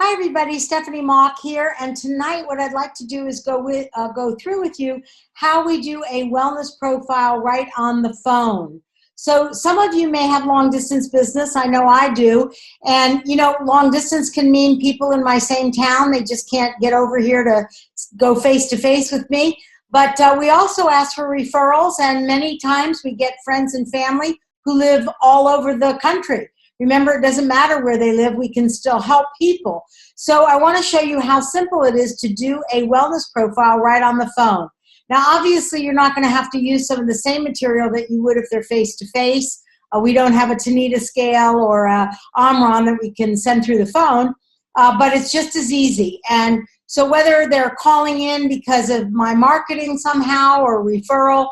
Hi everybody, Stephanie Mock here, and tonight what I'd like to do is go through with you how we do a wellness profile right on the phone. So some of you may have long distance business, I know I do, and long distance can mean people in my same town, they just can't get over here to go face to face with me, but we also ask for referrals, and many times we get friends and family who live all over the country. Remember, it doesn't matter where they live, we can still help people. So I want to show you how simple it is to do a wellness profile right on the phone. Now, obviously, you're not going to have to use some of the same material that you would if they're face-to-face. We don't have a Tanita scale or a Omron that we can send through the phone, but it's just as easy. And so whether they're calling in because of my marketing somehow or referral,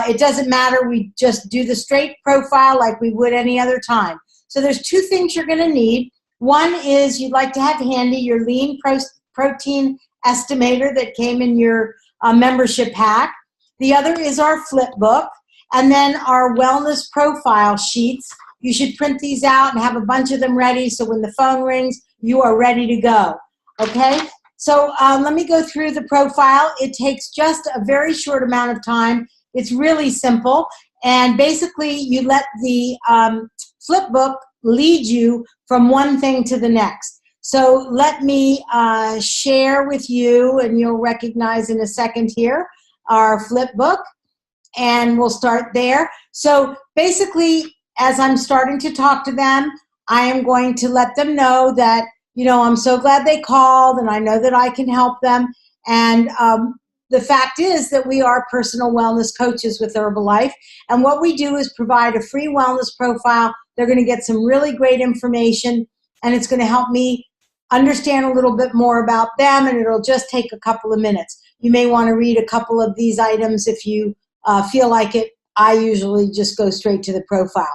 it doesn't matter. We just do the straight profile like we would any other time. So there's two things you're going to need. One is you'd like to have handy your lean protein estimator that came in your membership pack. The other is our flip book, and then our wellness profile sheets. You should print these out and have a bunch of them ready so when the phone rings, you are ready to go. Okay? So let me go through the profile. It takes just a very short amount of time. It's really simple, and basically you let the flip book lead you from one thing to the next. So let me share with you, and you'll recognize in a second here, our flip book, and we'll start there. So basically, as I'm starting to talk to them, I am going to let them know that, I'm so glad they called, and I know that I can help them. And the fact is that we are personal wellness coaches with Herbalife, and what we do is provide a free wellness profile. They're going to get some really great information, and it's going to help me understand a little bit more about them, and it'll just take a couple of minutes. You may want to read a couple of these items if you feel like it. I usually just go straight to the profile.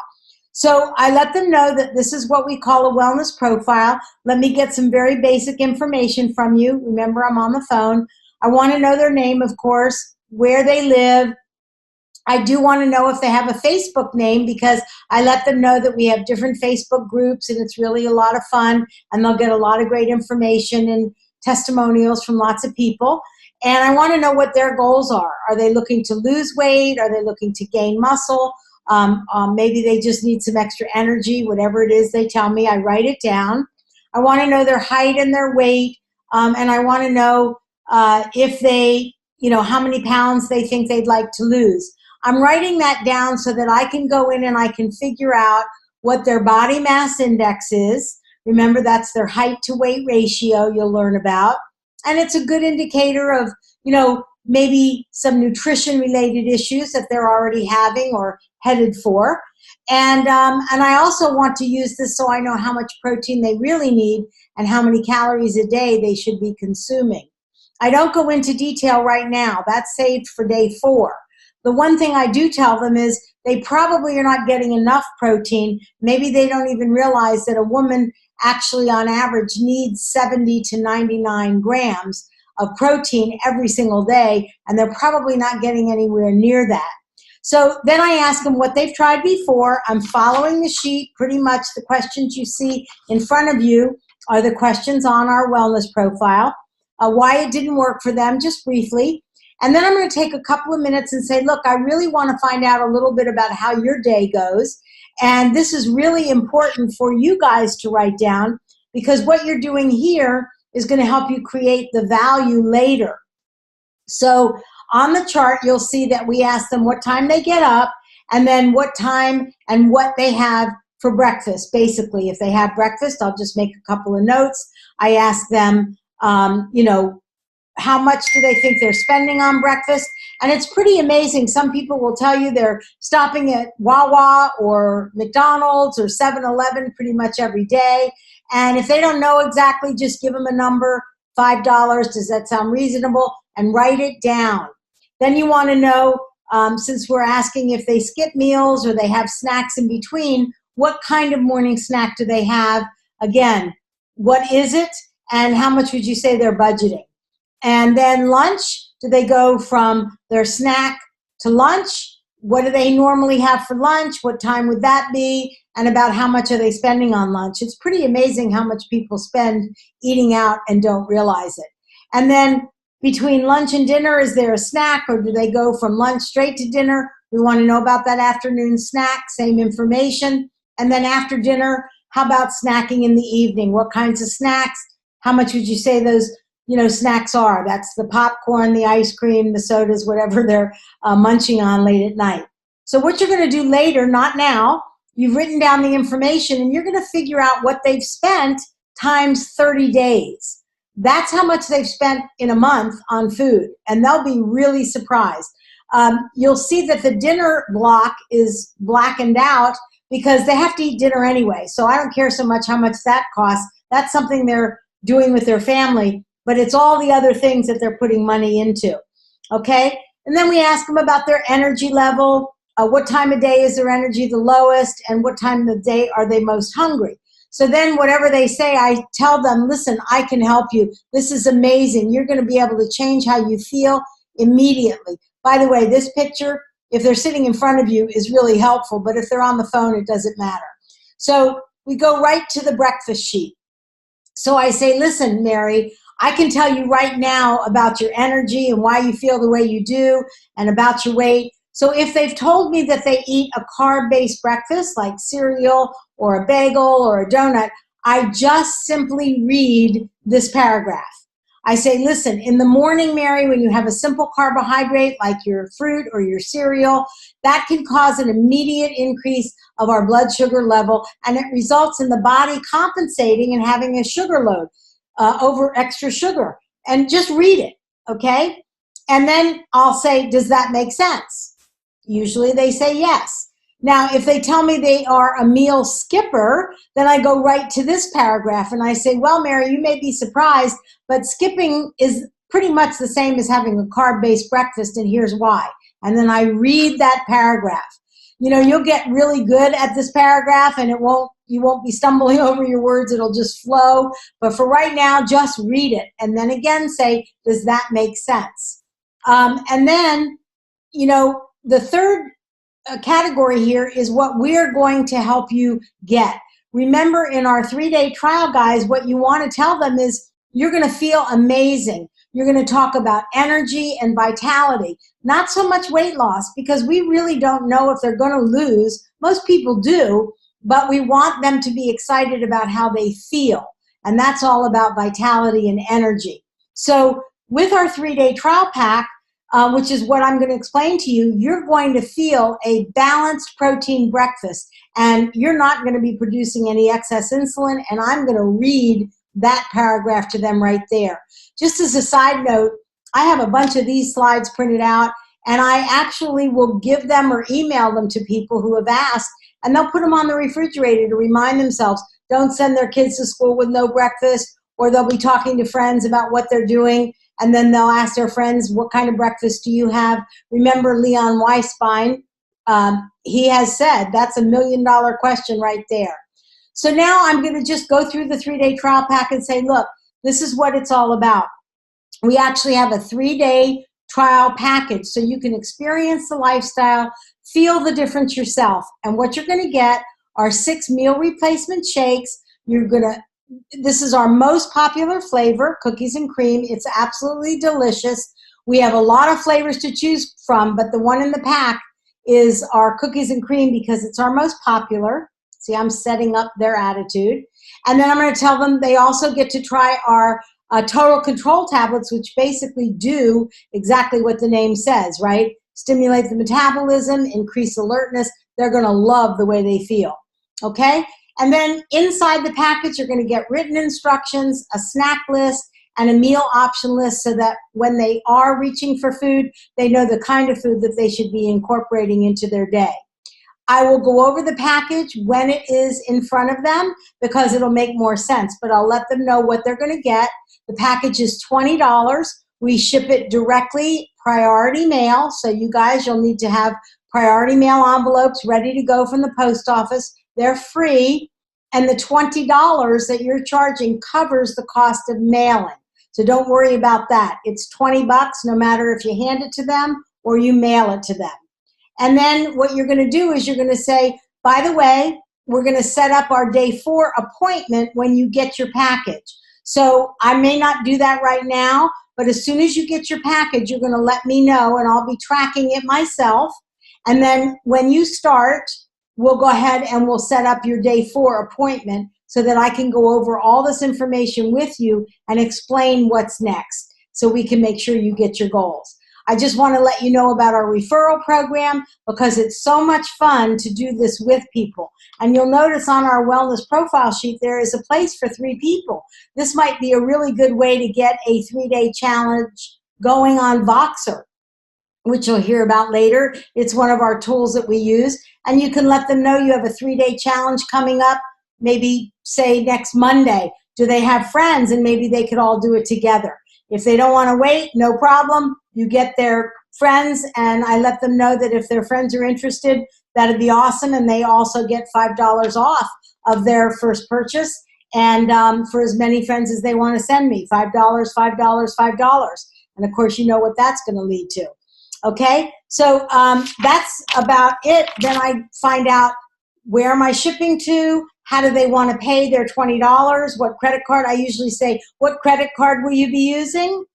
So I let them know that this is what we call a wellness profile. Let me get some very basic information from you. Remember, I'm on the phone. I want to know their name, of course, where they live. I do want to know if they have a Facebook name, because I let them know that we have different Facebook groups, and it's really a lot of fun, and they'll get a lot of great information and testimonials from lots of people. And I want to know what their goals are. Are they looking to lose weight? Are they looking to gain muscle? Maybe they just need some extra energy, whatever it is they tell me, I write it down. I want to know their height and their weight, and I want to know if they, how many pounds they think they'd like to lose. I'm writing that down so that I can go in and I can figure out what their body mass index is. Remember, that's their height to weight ratio you'll learn about. And it's a good indicator of, maybe some nutrition related issues that they're already having or headed for. And I also want to use this so I know how much protein they really need and how many calories a day they should be consuming. I don't go into detail right now. That's saved for day 4. The one thing I do tell them is they probably are not getting enough protein. Maybe they don't even realize that a woman actually on average needs 70 to 99 grams of protein every single day, and they're probably not getting anywhere near that. So then I ask them what they've tried before. I'm following the sheet. Pretty much the questions you see in front of you are the questions on our wellness profile. Why it didn't work for them, just briefly. And then I'm going to take a couple of minutes and say, look, I really want to find out a little bit about how your day goes. And this is really important for you guys to write down, because what you're doing here is going to help you create the value later. So on the chart, you'll see that we ask them what time they get up, and then what time and what they have for breakfast. Basically, if they have breakfast, I'll just make a couple of notes. I ask them, how much do they think they're spending on breakfast? And it's pretty amazing. Some people will tell you they're stopping at Wawa or McDonald's or 7-Eleven pretty much every day. And if they don't know exactly, just give them a number, $5. Does that sound reasonable? And write it down. Then you want to know, since we're asking if they skip meals or they have snacks in between, what kind of morning snack do they have? Again, what is it? And how much would you say they're budgeting? And then lunch, do they go from their snack to lunch? what do they normally have for lunch? What time would that be? And about how much are they spending on lunch? It's pretty amazing how much people spend eating out and don't realize it. And then between lunch and dinner, is there a snack, or do they go from lunch straight to dinner? We want to know about that afternoon snack, same information. And then after dinner, how about snacking in the evening? What kinds of snacks? How much would you say those snacks are? That's the popcorn, the ice cream, the sodas, whatever they're munching on late at night. So what you're going to do later, not now, you've written down the information and you're going to figure out what they've spent times 30 days. That's how much they've spent in a month on food, and they'll be really surprised. You'll see that the dinner block is blackened out because they have to eat dinner anyway. So I don't care so much how much that costs. That's something they're doing with their family, but it's all the other things that they're putting money into, okay? And then we ask them about their energy level, what time of day is their energy the lowest, and what time of the day are they most hungry. So then whatever they say, I tell them, listen, I can help you. This is amazing. You're going to be able to change how you feel immediately. By the way, this picture, if they're sitting in front of you, is really helpful, but if they're on the phone, it doesn't matter. So we go right to the breakfast sheet. So I say, listen, Mary, I can tell you right now about your energy and why you feel the way you do and about your weight. So if they've told me that they eat a carb-based breakfast like cereal or a bagel or a donut, I just simply read this paragraph. I say, listen, in the morning, Mary, when you have a simple carbohydrate like your fruit or your cereal, that can cause an immediate increase of our blood sugar level, and it results in the body compensating and having a sugar load over extra sugar. And just read it, okay? And then I'll say, does that make sense? Usually they say yes. Now, if they tell me they are a meal skipper, then I go right to this paragraph and I say, well, Mary, you may be surprised, but skipping is pretty much the same as having a carb-based breakfast, and here's why. And then I read that paragraph. You'll get really good at this paragraph and you won't be stumbling over your words. It'll just flow. But for right now, just read it. And then again, say, does that make sense? And then, the third category here is what we're going to help you get. Remember, in our 3-day trial, guys, what you want to tell them is you're going to feel amazing. You're going to talk about energy and vitality, not so much weight loss, because we really don't know if they're going to lose. Most people do, but we want them to be excited about how they feel. And that's all about vitality and energy. So with our 3-day trial pack, which is what I'm going to explain to you, you're going to feel a balanced protein breakfast, and you're not going to be producing any excess insulin, and I'm going to read that paragraph to them right there. Just as a side note, I have a bunch of these slides printed out, and I actually will give them or email them to people who have asked, and they'll put them on the refrigerator to remind themselves, don't send their kids to school with no breakfast, or they'll be talking to friends about what they're doing, and then they'll ask their friends, what kind of breakfast do you have? Remember Leon Weisbein, he has said, that's $1 million question right there. So now I'm going to just go through the 3-day trial pack and say, look, this is what it's all about. We actually have a 3-day trial package so you can experience the lifestyle, feel the difference yourself. And what you're going to get are 6 meal replacement shakes. This is our most popular flavor, cookies and cream. It's absolutely delicious. We have a lot of flavors to choose from, but the one in the pack is our cookies and cream because it's our most popular. See, I'm setting up their attitude. And then I'm going to tell them they also get to try our Total Control tablets, which basically do exactly what the name says, right? Stimulate the metabolism, increase alertness. They're going to love the way they feel, okay? And then inside the package, you're going to get written instructions, a snack list, and a meal option list so that when they are reaching for food, they know the kind of food that they should be incorporating into their day. I will go over the package when it is in front of them because it'll make more sense, but I'll let them know what they're going to get. The package is $20. We ship it directly, priority mail, so you guys, you'll need to have priority mail envelopes ready to go from the post office. They're free, and the $20 that you're charging covers the cost of mailing. So don't worry about that. It's $20 no matter if you hand it to them or you mail it to them. And then what you're going to do is you're going to say, by the way, we're going to set up our day 4 appointment when you get your package. So I may not do that right now, but as soon as you get your package, you're going to let me know, and I'll be tracking it myself. And then when you start, we'll go ahead and we'll set up your day 4 appointment so that I can go over all this information with you and explain what's next so we can make sure you get your goals. I just want to let you know about our referral program because it's so much fun to do this with people. And you'll notice on our wellness profile sheet, there is a place for 3 people. This might be a really good way to get a 3-day challenge going on Voxer, which you'll hear about later. It's one of our tools that we use. And you can let them know you have a 3-day challenge coming up, maybe say next Monday. Do they have friends? And maybe they could all do it together. If they don't want to wait, no problem. You get their friends, and I let them know that if their friends are interested, that'd be awesome. And they also get $5 off of their first purchase. And for as many friends as they want to send me, $5, $5, $5. And of course, you know what that's going to lead to. Okay, so that's about it. Then I find out where am I shipping to, how do they want to pay their $20, what credit card. I usually say, what credit card will you be using?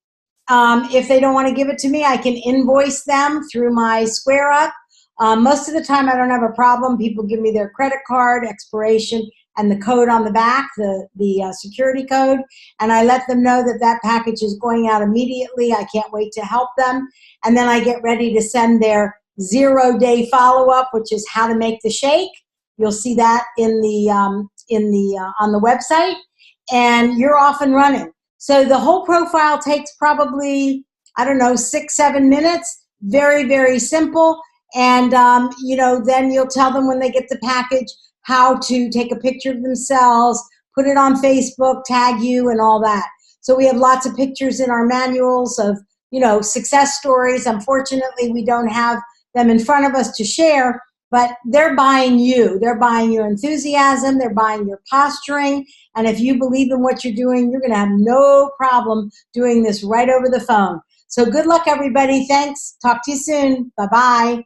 If they don't want to give it to me, I can invoice them through my Square Up. Most of the time, I don't have a problem. People give me their credit card, expiration, and the code on the back, the security code, and I let them know that that package is going out immediately. I can't wait to help them. And then I get ready to send their 0-day follow-up, which is how to make the shake. You'll see that in the on the website, and you're off and running. So the whole profile takes probably, I don't know, 6-7 minutes. Very, very simple. And then you'll tell them when they get the package how to take a picture of themselves, put it on Facebook, tag you, and all that. So we have lots of pictures in our manuals of, success stories. Unfortunately, we don't have them in front of us to share, but they're buying you. They're buying your enthusiasm. They're buying your posturing. And if you believe in what you're doing, you're going to have no problem doing this right over the phone. So good luck, everybody. Thanks. Talk to you soon. Bye-bye.